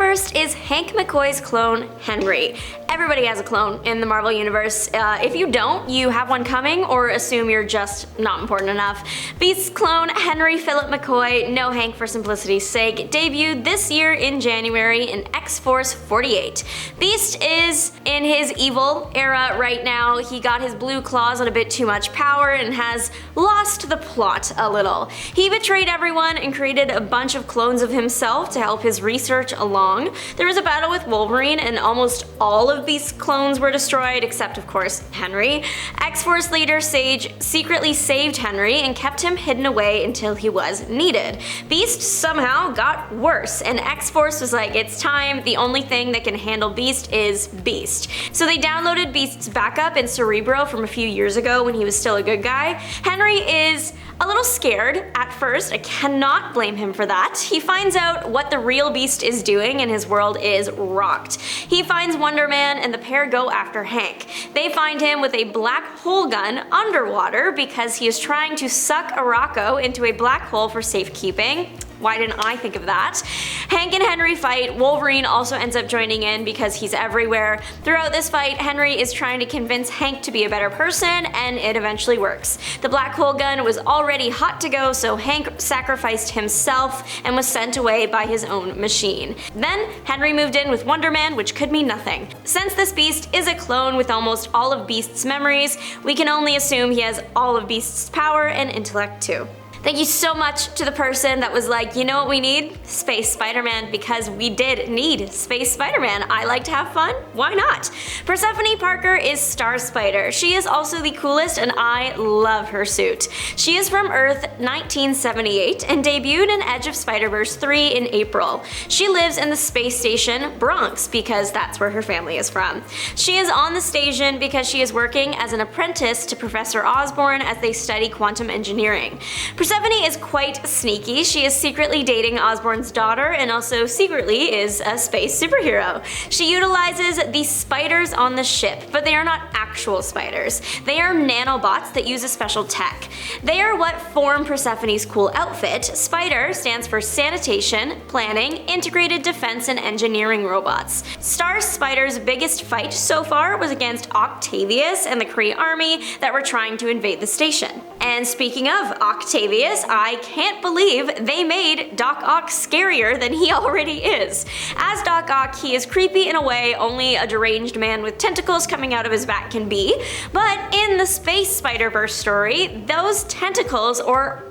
first is Hank McCoy's clone, Henry. Everybody has a clone in the Marvel Universe. If you don't, you have one coming, or assume you're just not important enough. Beast's clone, Henry Philip McCoy, no Hank for simplicity's sake, debuted this year in January in X-Force 48. Beast is in his evil era right now. He got his blue claws on a bit too much power and has lost the plot a little. He betrayed everyone and created a bunch of clones of himself to help his research along. There was a battle with Wolverine and almost all of Beast's clones were destroyed, except of course Henry. X-Force leader Sage secretly saved Henry and kept him hidden away until he was needed. Beast somehow got worse, and X-Force was like, it's time, the only thing that can handle Beast is Beast. So they downloaded Beast's backup in Cerebro from a few years ago when he was still a good guy. Henry is a little scared at first, I cannot blame him for that. He finds out what the real Beast is doing and his world is rocked. He finds Wonder Man and the pair go after Hank. They find him with a black hole gun underwater because he is trying to suck a Rocco into a black hole for safekeeping. Why didn't I think of that? Hank and Henry fight. Wolverine also ends up joining in because he's everywhere. Throughout this fight, Henry is trying to convince Hank to be a better person, and it eventually works. The black hole gun was already hot to go, so Hank sacrificed himself and was sent away by his own machine. Then Henry moved in with Wonder Man, which could mean nothing. Since this Beast is a clone with almost all of Beast's memories, we can only assume he has all of Beast's power and intellect too. Thank you so much to the person that was like, you know what we need? Space Spider-Man, because we did need Space Spider-Man. I like to have fun, why not? Persephone Parker is Star Spider. She is also the coolest and I love her suit. She is from Earth 1978 and debuted in Edge of Spider-Verse 3 in April. She lives in the space station Bronx because that's where her family is from. She is on the station because she is working as an apprentice to Professor Osborn as they study quantum engineering. Persephone is quite sneaky. She is secretly dating Osborn's daughter and also secretly is a space superhero. She utilizes the spiders on the ship, but they are not actual spiders. They are nanobots that use a special tech. They are what form Persephone's cool outfit. Spider stands for Sanitation, Planning, Integrated Defense and Engineering Robots. Star Spider's biggest fight so far was against Ok-Tavius and the Kree army that were trying to invade the station. And speaking of Ok-Tavius, I can't believe they made Doc Ock scarier than he already is. As Doc Ock, he is creepy in a way only a deranged man with tentacles coming out of his back can be, but in the Space Spider-Verse story, those tentacles are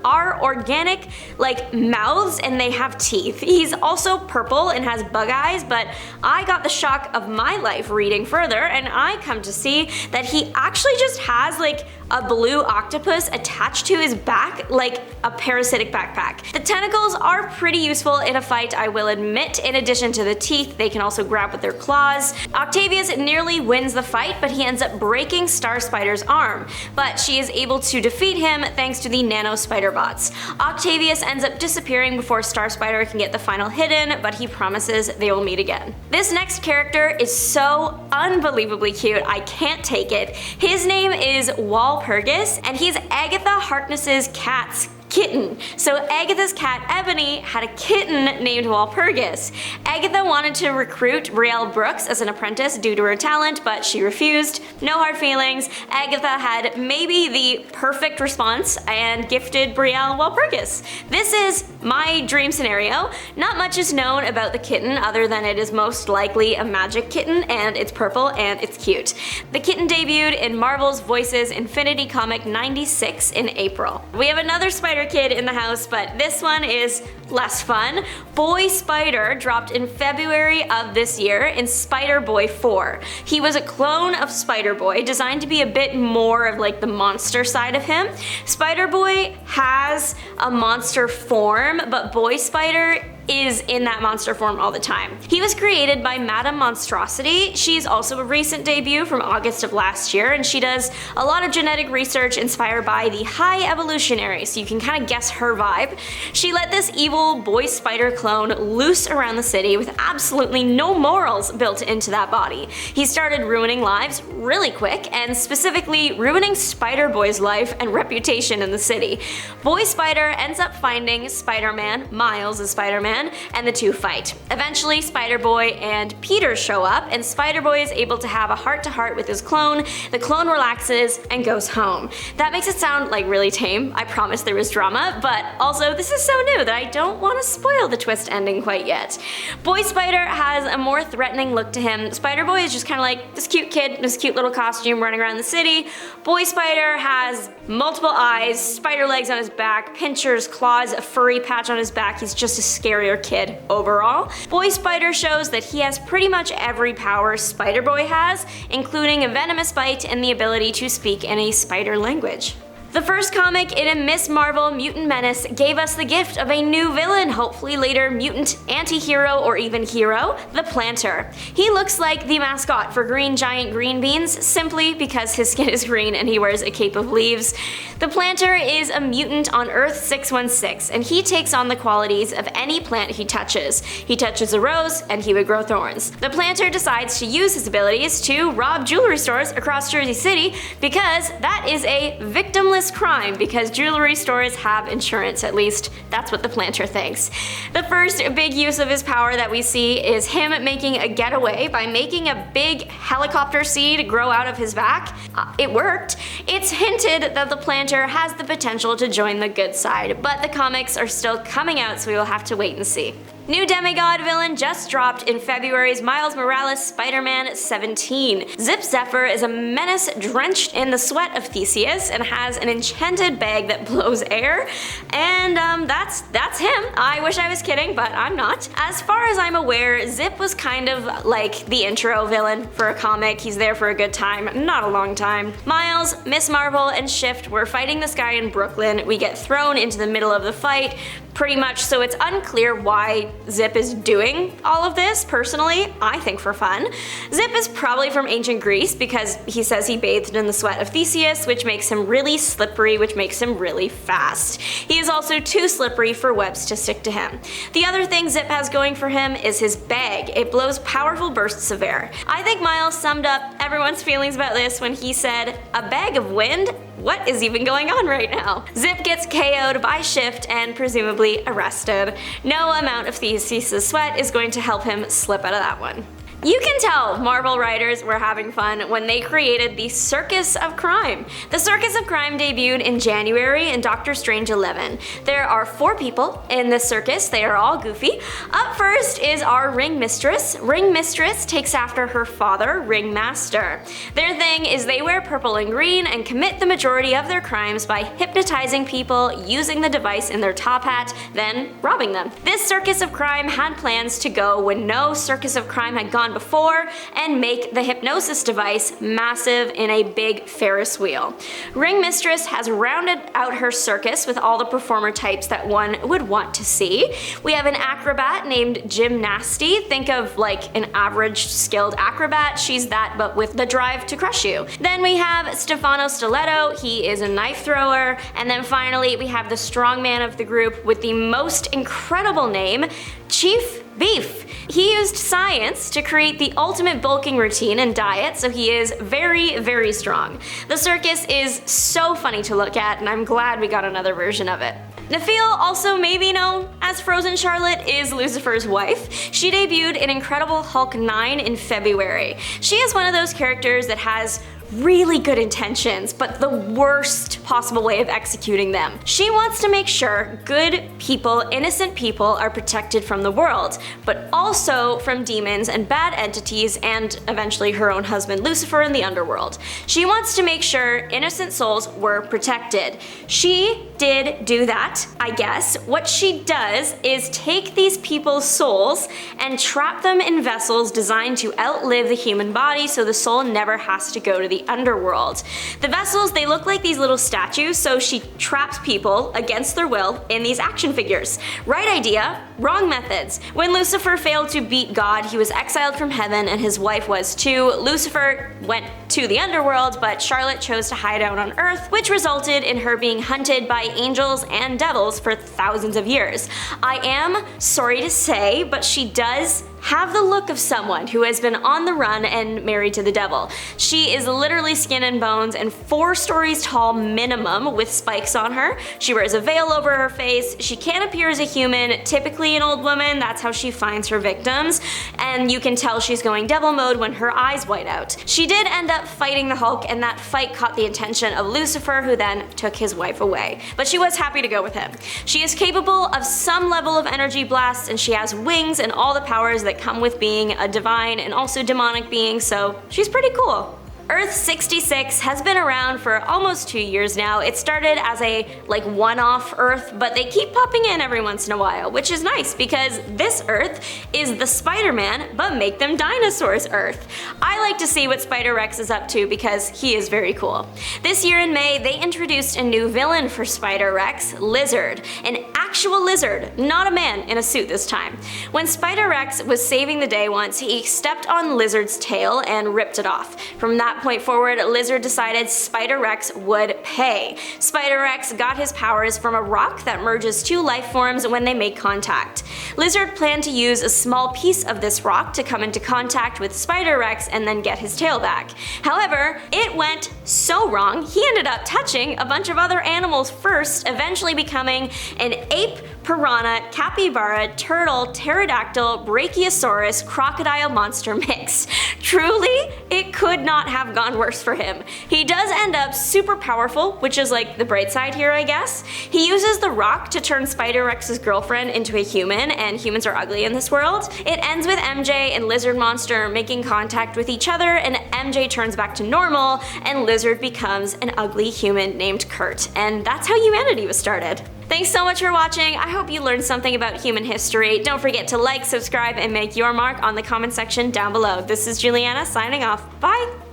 organic, like mouths, and they have teeth. He's also purple and has bug eyes, but I got the shock of my life reading further, and I come to see that he actually just has like a blue octopus attached to his back, like a parasitic backpack. The tentacles are pretty useful in a fight, I will admit. In addition to the teeth, they can also grab with their claws. Ok-Tavius nearly wins the fight, but he ends up breaking Star Spider's arm. But she is able to defeat him thanks to the nano spider bots. Ok-Tavius ends up disappearing before Star Spider can get the final hit in, but he promises they will meet again. This next character is so unbelievably cute, I can't take it. His name is Walpurgis, and he's Agatha Harkness's cat's kitten. So Agatha's cat Ebony had a kitten named Walpurgis. Agatha wanted to recruit Brielle Brooks as an apprentice due to her talent, but she refused. No hard feelings. Agatha had maybe the perfect response and gifted Brielle Walpurgis. This is my dream scenario. Not much is known about the kitten other than it is most likely a magic kitten and it's purple and it's cute. The kitten debuted in Marvel's Voices Infinity Comic 96 in April. We have another spider kid in the house, but this one is less fun. Boy Spider dropped in February of this year in Spider-Boy 4. He was a clone of Spider-Boy, designed to be a bit more of like the monster side of him. Spider-Boy has a monster form, but Boy Spider is in that monster form all the time. He was created by Madame Monstrosity. She's also a recent debut from August of last year, and she does a lot of genetic research inspired by the High Evolutionary, so you can kind of guess her vibe. She let this evil boy spider clone loose around the city with absolutely no morals built into that body. He started ruining lives really quick, and specifically ruining Spider-Boy's life and reputation in the city. Boy Spider ends up finding Spider-Man, Miles as Spider-Man, Duran, and the two fight. Eventually, Spider-Boy and Peter show up, and Spider-Boy is able to have a heart-to-heart with his clone. The clone relaxes and goes home. That makes it sound like really tame. I promise there was drama, but also this is so new that I don't want to spoil the twist ending quite yet. Boy Spider has a more threatening look to him. Spider-Boy is just kind of like this cute kid, this cute little costume running around the city. Boy Spider has multiple eyes, spider legs on his back, pinchers, claws, a furry patch on his back. He's just a scarier kid overall. Boy Spider shows that he has pretty much every power Spider-Boy has, including a venomous bite and the ability to speak in a spider language. The first comic in a Ms. Marvel Mutant Menace gave us the gift of a new villain, hopefully later mutant, anti-hero, or even hero, the Planter. He looks like the mascot for Green Giant Green Beans, simply because his skin is green and he wears a cape of leaves. The Planter is a mutant on Earth 616, and he takes on the qualities of any plant he touches. He touches a rose, and he would grow thorns. The Planter decides to use his abilities to rob jewelry stores across Jersey City, because that is a victimless crime, because jewelry stores have insurance, at least that's what the Planter thinks. The first big use of his power that we see is him making a getaway by making a big helicopter seed grow out of his back. It worked. It's hinted that the Planter has the potential to join the good side, but the comics are still coming out, so we will have to wait and see. New demigod villain just dropped in February's Miles Morales Spider-Man 17. Zephyr is a menace drenched in the sweat of Theseus and has an enchanted bag that blows air, and that's him. I wish I was kidding, but I'm not. As far as I'm aware, Zip was kind of like the intro villain for a comic. He's there for a good time, not a long time. Miles, Ms. Marvel, and Shift were fighting this guy in Brooklyn. We get thrown into the middle of the fight, pretty much, so it's unclear why Zip is doing all of this. Personally, I think for fun. Zip is probably from ancient Greece, because he says he bathed in the sweat of Theseus, which makes him really slippery, which makes him really fast. He is also too slippery for webs to stick to him. The other thing Zip has going for him is his bag. It blows powerful bursts of air. I think Miles summed up everyone's feelings about this when he said, "A bag of wind? What is even going on right now?" Zip gets KO'd by Shift and presumably arrested. No amount of Theseus' sweat is going to help him slip out of that one. You can tell Marvel writers were having fun when they created the Circus of Crime. The Circus of Crime debuted in January in Doctor Strange 11. There are 4 people in this circus. They are all goofy. Up first is our Ring Mistress. Ring Mistress takes after her father, Ring Master. Their thing is they wear purple and green and commit the majority of their crimes by hypnotizing people, using the device in their top hat, then robbing them. This Circus of Crime had plans to go when no Circus of Crime had gone before, and make the hypnosis device massive in a big Ferris wheel. Ring Mistress has rounded out her circus with all the performer types that one would want to see. We have an acrobat named Gymnasty. Think of like an average skilled acrobat. She's that, but with the drive to crush you. Then we have Stefano Stiletto. He is a knife thrower. And then finally we have the strongman of the group with the most incredible name, Chief Beef. He used science to create the ultimate bulking routine and diet, so he is very, very strong. The circus is so funny to look at, and I'm glad we got another version of it. Nephele, also maybe known as Frozen Charlotte, is Lucifer's wife. She debuted in Incredible Hulk 9 in February. She is one of those characters that has really good intentions, but the worst possible way of executing them. She wants to make sure good people, innocent people, are protected from the world, but also from demons and bad entities, and eventually her own husband Lucifer in the underworld. She wants to make sure innocent souls were protected. She did do that, I guess. What she does is take these people's souls and trap them in vessels designed to outlive the human body, so the soul never has to go to the underworld. The vessels, they look like these little statues, so she traps people against their will in these action figures. Right idea, wrong methods. When Lucifer failed to beat God, he was exiled from heaven, and his wife was too. Lucifer went to the underworld, but Charlotte chose to hide out on Earth, which resulted in her being hunted by angels and devils for thousands of years. I am sorry to say, but she does have the look of someone who has been on the run and married to the devil. She is literally skin and bones and 4 stories tall minimum with spikes on her. She wears a veil over her face. She can't appear as a human, typically an old woman. That's how she finds her victims. And you can tell she's going devil mode when her eyes white out. She did end up fighting the Hulk, and that fight caught the attention of Lucifer, who then took his wife away. But she was happy to go with him. She is capable of some level of energy blasts, and she has wings and all the powers that come with being a divine and also demonic being, so she's pretty cool. Earth 66 has been around for almost 2 years now. It started as a one-off Earth, but they keep popping in every once in a while, which is nice because this Earth is the Spider-Man but make them dinosaurs Earth. I like to see what Spider-Rex is up to because he is very cool. This year in May, they introduced a new villain for Spider-Rex, Lizard, an actual lizard, not a man in a suit this time. When Spider-Rex was saving the day once, he stepped on Lizard's tail and ripped it off. From that point forward, Lizard decided Spider-Rex would pay. Spider-Rex got his powers from a rock that merges 2 life forms when they make contact. Lizard planned to use a small piece of this rock to come into contact with Spider-Rex and then get his tail back. However, it went so wrong, he ended up touching a bunch of other animals first, eventually becoming an ape, piranha, capybara, turtle, pterodactyl, brachiosaurus, crocodile monster mix. Truly, it could not have gone worse for him. He does end up super powerful, which is like the bright side here, I guess. He uses the rock to turn Spider-Rex's girlfriend into a human, and humans are ugly in this world. It ends with MJ and Lizard Monster making contact with each other, and MJ turns back to normal, and Lizard becomes an ugly human named Kurt. And that's how humanity was started. Thanks so much for watching. I hope you learned something about human history. Don't forget to like, subscribe, and make your mark on the comment section down below. This is Juliana signing off. Bye!